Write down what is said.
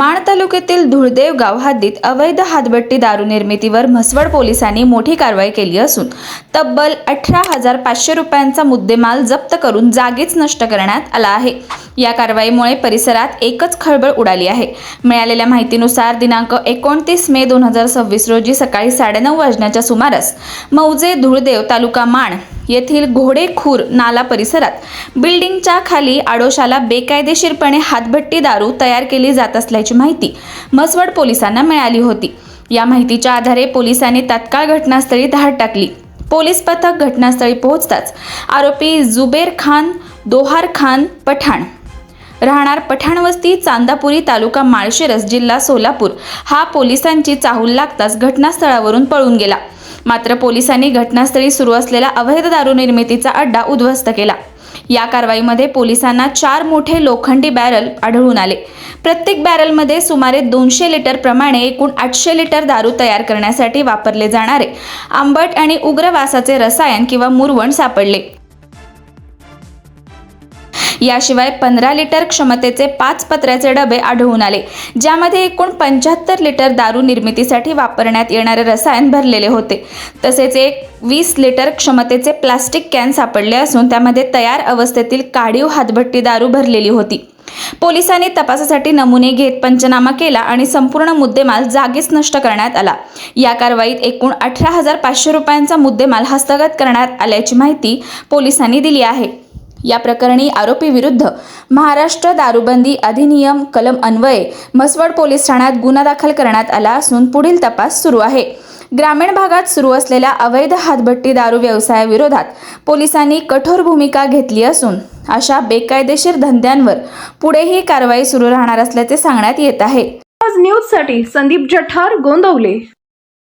माण तालुक्यातील धुळदेव गाव हद्दीत अवैध हातभट्टी दारू निर्मितीवर म्हसवड पोलिसांनी मोठी कारवाई केली असून तब्बल 18,500 रुपयांचा मुद्देमाल जप्त करून जागीच नष्ट करण्यात आला आहे। या कारवाईमुळे परिसरात एकच खळबळ उडाली आहे। मिळालेल्या माहितीनुसार दिनांक 29 मे 2026 रोजी सकाळी 9:30 वाजण्याच्या सुमारास मौजे धुळदेव तालुका माण येथील घोडेखूर नाला परिसरात बिल्डिंगच्या खाली आडोशाला बेकायदेशीरपणे हातभट्टी दारू तयार केली जात असल्याची माहिती म्हसवड पोलिसांना मिळाली होती। या माहितीच्या आधारे पोलिसांनी तात्काळ घटनास्थळी धाड टाकली। पोलीस पथक घटनास्थळी पोहोचताच आरोपी जुबेर खान दोहार खान पठाण राहणार पठाणवस्ती चांदापुरी तालुका माळशिरस जिल्हा सोलापूर हा पोलिसांची चाहूल लागताच घटनास्थळावरून पळून गेला। मात्र पोलिसांनी घटनास्थळी सुरू असलेला अवैध दारू निर्मितीचा अड्डा उद्ध्वस्त केला। या कारवाईमध्ये पोलिसांना 4 मोठे लोखंडी बॅरल आढळून आले। प्रत्येक बॅरलमध्ये सुमारे 200 लिटर प्रमाणे एकूण 800 लिटर दारू तयार करण्यासाठी वापरले जाणारे आंबट आणि उग्र वासाचे रसायन किंवा मुरवण सापडले। याशिवाय 15 लिटर क्षमतेचे 5 पत्र्याचे डबे आढळून आले, ज्यामध्ये एकूण 75 लिटर दारू निर्मितीसाठी वापरण्यात येणारे रसायन भरलेले होते। तसेच एक 20 लिटर क्षमतेचे प्लास्टिक कॅन सापडले असून त्यामध्ये तयार अवस्थेतील काढीव हातभट्टी दारू भरलेली होती। पोलिसांनी तपासासाठी नमुने घेत पंचनामा केला आणि संपूर्ण मुद्देमाल जागीच नष्ट करण्यात आला। या कारवाईत एकूण 18,500 रुपयांचा मुद्देमाल हस्तगत करण्यात आल्याची माहिती पोलिसांनी दिली आहे। या प्रकरणी आरोपी विरुद्ध महाराष्ट्र दारूबंदी अधिनियम कलम अन्वये म्हसवड पोलीस ठाण्यात गुन्हा दाखल करण्यात आला असून पुढील तपास सुरू आहे। ग्रामीण भागात सुरू असलेल्या अवैध हातभट्टी दारू व्यवसायाविरोधात पोलिसांनी कठोर भूमिका घेतली असून अशा बेकायदेशीर धंद्यांवर पुढेही कारवाई सुरू राहणार असल्याचे सांगण्यात येत आहे। न्यूज साठी संदीप जठार गोंदवले।